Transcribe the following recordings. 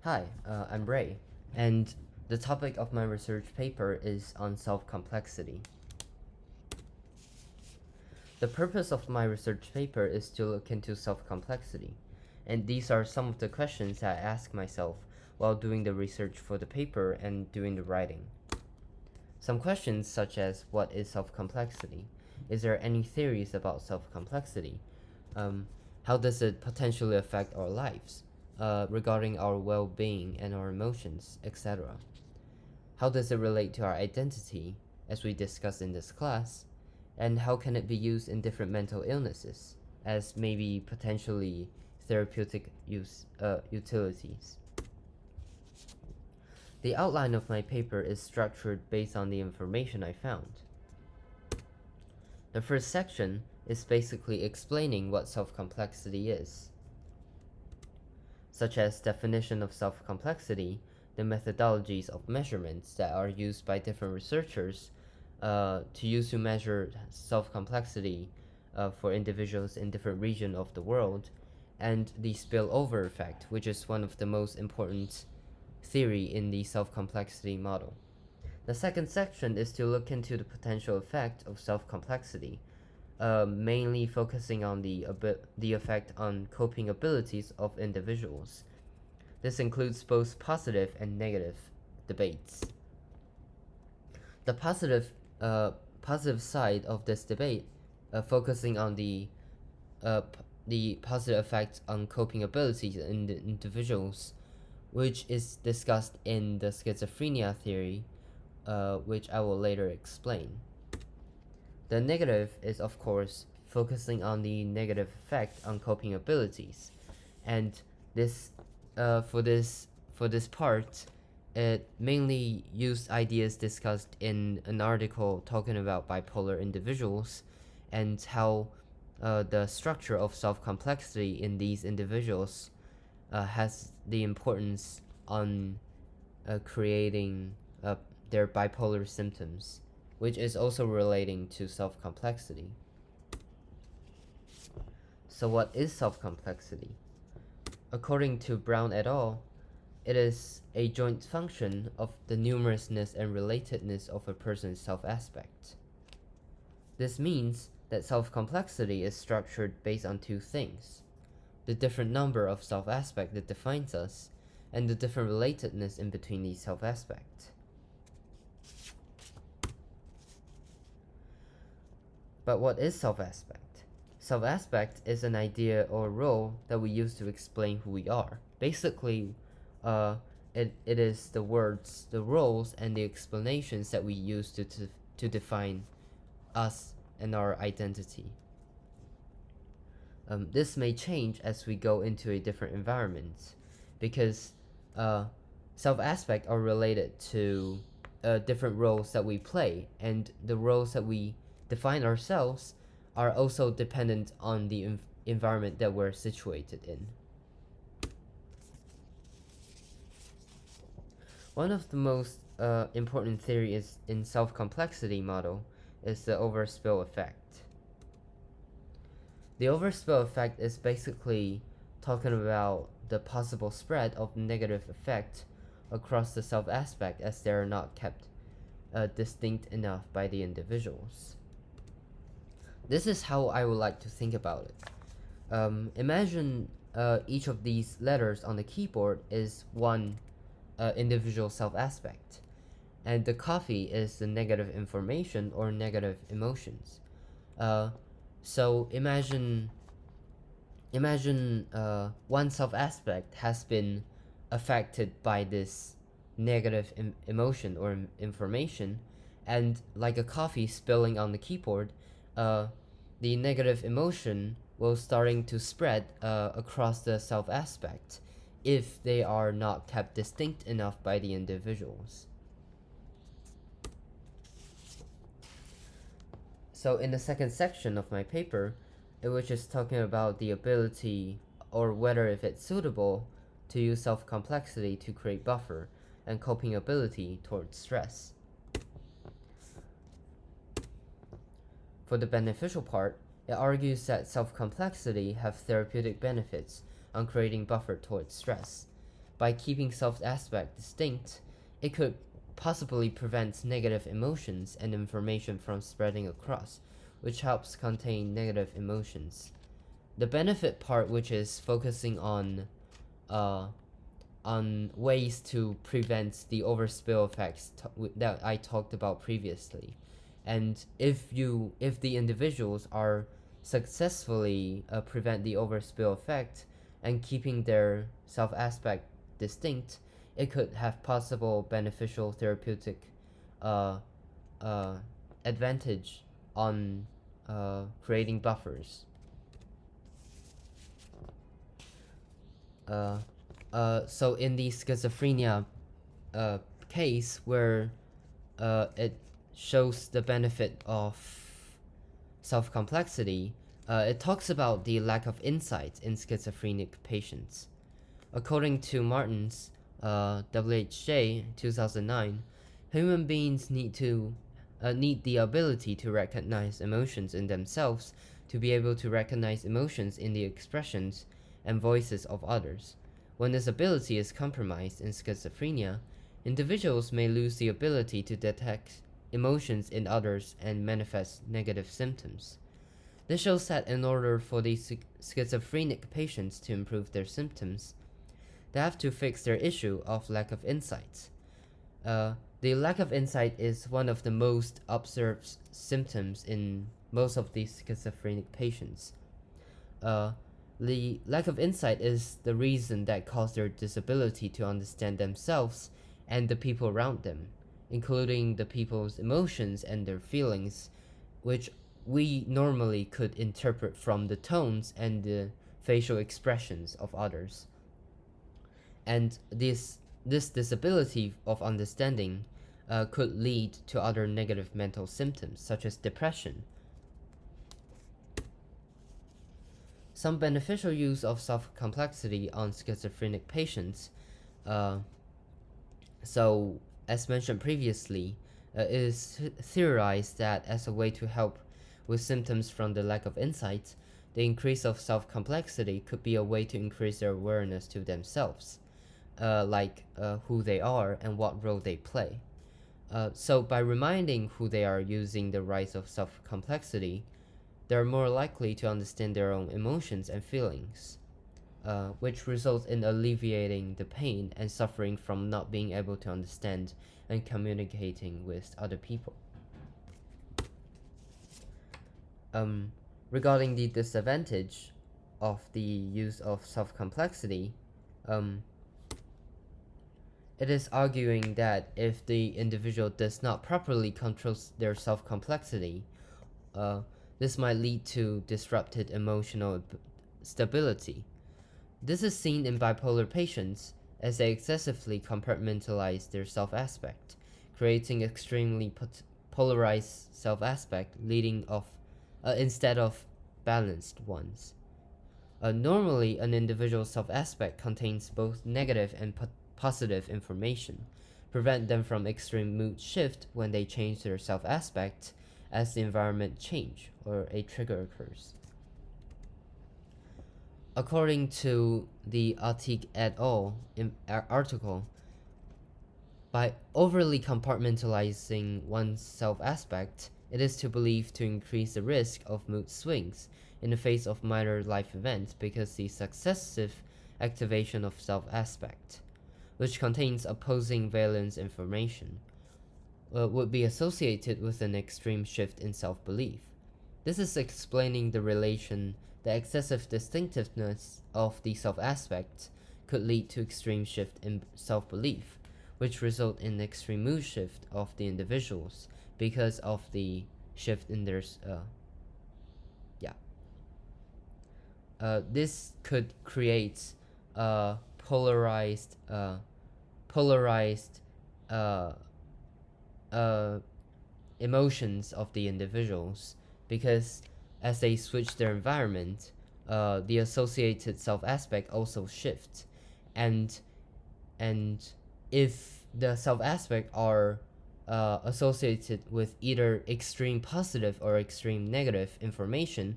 Hi, I'm Ray, and the topic of my research paper is on self-complexity. The purpose of my research paper is to look into self-complexity, and these are some of the questions I ask myself while doing the research for the paper and doing the writing. Some questions such as what is self-complexity? Is there any theories about self-complexity? Um, how does it potentially affect our lives, regarding our well-being and our emotions, etc.? How does it relate to our identity, as we discussed in this class? And how can it be used in different mental illnesses, as maybe potentially therapeutic utilities? The outline of my paper is structured based on the information I found. The first section is basically explaining what self-complexity is, such as definition of self-complexity, the methodologies of measurements that are used by different researchers to measure self-complexity for individuals in different regions of the world, and the spillover effect, which is one of the most important theory in the self-complexity model. The second section is to look into the potential effect of self-complexity, mainly focusing on the effect on coping abilities of individuals. This includes both positive and negative debates. The positive side of this debate, focusing on uh, the positive effects on coping abilities in the individuals, which is discussed in the schizophrenia theory, which I will later explain. The negative is, of course, focusing on the negative effect on coping abilities, and this for this part, it mainly used ideas discussed in an article talking about bipolar individuals and how the structure of self-complexity in these individuals has the importance on creating their bipolar symptoms, which is also relating to self-complexity. So what is self-complexity? According to Brown et al., it is a joint function of the numerousness and relatedness of a person's self-aspect. This means that self-complexity is structured based on two things: the different number of self-aspect that defines us, and the different relatedness in between these self-aspects. But what is self-aspect? Self-aspect is an idea or role that we use to explain who we are. Basically, it is the words, the roles, and the explanations that we use to define us and our identity. This may change as we go into a different environment, because self-aspect are related to different roles that we play, and the roles that we define ourselves are also dependent on the environment that we're situated in. One of the most important theories in self-complexity model is the overspill effect. The overspill effect is basically talking about the possible spread of negative effect across the self-aspect as they are not kept distinct enough by the individuals. This is how I would like to think about it. Imagine each of these letters on the keyboard is one individual self-aspect, and the coffee is the negative information or negative emotions. Uh, so imagine one self-aspect has been affected by this negative emotion or information, and like a coffee spilling on the keyboard, the negative emotion will starting to spread across the self-aspect if they are not kept distinct enough by the individuals. So in the second section of my paper, it was just talking about the ability, or whether if it's suitable, to use self-complexity to create buffer and coping ability towards stress. For the beneficial part, it argues that self-complexity have therapeutic benefits on creating buffer towards stress. by keeping self-aspect distinct, it could possibly prevent negative emotions and information from spreading across, which helps contain negative emotions. The benefit part, which is focusing on ways to prevent the overspill effects that I talked about previously. And if the individuals are successfully prevent the overspill effect and keeping their self aspect distinct, it could have possible beneficial therapeutic uh, uh, advantage on creating buffers. Uh, so in the schizophrenia uh, case where it shows the benefit of self complexity, it talks about the lack of insight in schizophrenic patients. According to Martins, WHJ 2009, human beings need the ability to recognize emotions in themselves to be able to recognize emotions in the expressions and voices of others. When this ability is compromised in schizophrenia, individuals may lose the ability to detect emotions in others and manifest negative symptoms. This shows that in order for these schizophrenic patients to improve their symptoms, they have to fix their issue of lack of insight. The lack of insight is one of the most observed symptoms in most of these schizophrenic patients. The lack of insight is the reason that caused their disability to understand themselves and the people around them, including the people's emotions and their feelings, which we normally could interpret from the tones and the facial expressions of others. And this disability of understanding could lead to other negative mental symptoms such as depression. Some beneficial use of self-complexity on schizophrenic patients. So, as mentioned previously, it is theorized that as a way to help with symptoms from the lack of insight, the increase of self-complexity could be a way to increase their awareness to themselves, like who they are and what role they play. So by reminding who they are using the rise of self-complexity, they're more likely to understand their own emotions and feelings, which results in alleviating the pain and suffering from not being able to understand and communicating with other people. Regarding the disadvantage of the use of self-complexity, it is arguing that if the individual does not properly control their self-complexity, this might lead to disrupted emotional stability. This is seen in bipolar patients as they excessively compartmentalize their self-aspect, creating extremely polarized self-aspect leading off instead of balanced ones. Normally, an individual's self-aspect contains both negative and positive information, prevent them from extreme mood shift when they change their self-aspect as the environment change or a trigger occurs. According to the Atik et al. Article, by overly compartmentalizing one's self-aspect, it is to believe to increase the risk of mood swings in the face of minor life events because the successive activation of self-aspect, which contains opposing valence information, would be associated with an extreme shift in self-belief. This is explaining the relation the excessive distinctiveness of the self-aspect could lead to extreme shift in self-belief, which result in extreme mood shift of the individuals because of the shift in their this could create polarized uh, emotions of the individuals because as they switch their environment, the associated self aspect also shifts, and if the self aspect are associated with either extreme positive or extreme negative information,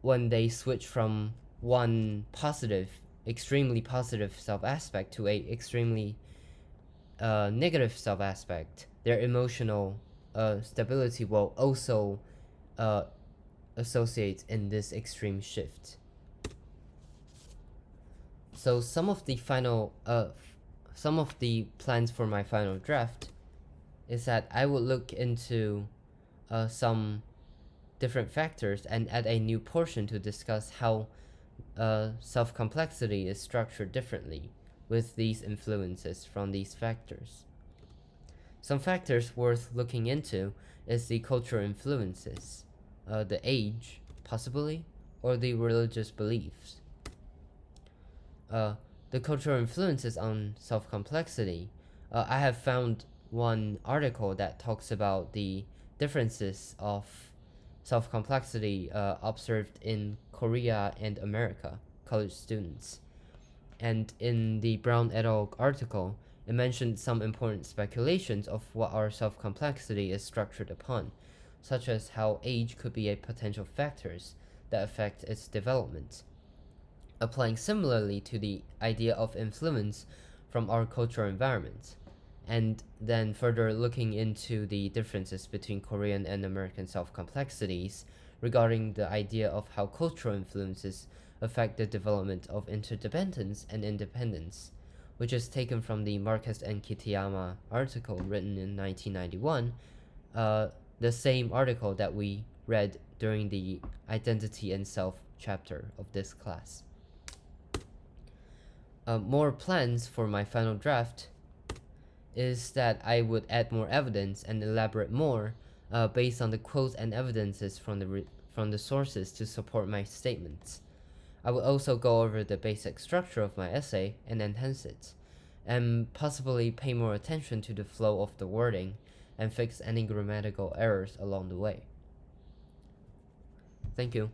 when they switch from one positive extremely positive self-aspect to a extremely negative self-aspect, their emotional stability will also associate in this extreme shift. So some of the plans for my final draft is that I will look into some different factors and add a new portion to discuss how self-complexity is structured differently with these influences from these factors. Some factors worth looking into is the cultural influences, the age, possibly, or the religious beliefs. The cultural influences on self-complexity. I have found one article that talks about the differences of self-complexity observed in Korea and America, college students. And in the Brown et al. Article, it mentioned some important speculations of what our self-complexity is structured upon, such as how age could be a potential factors that affect its development. Applying similarly to the idea of influence from our cultural environment, and then further looking into the differences between Korean and American self-complexities regarding the idea of how cultural influences affect the development of interdependence and independence, which is taken from the Marcus and Kitayama article written in 1991, the same article that we read during the Identity and Self chapter of this class. More plans for my final draft is that I would add more evidence and elaborate more based on the quotes and evidences from the sources to support my statements. I will also go over the basic structure of my essay and enhance it, and possibly pay more attention to the flow of the wording and fix any grammatical errors along the way. Thank you.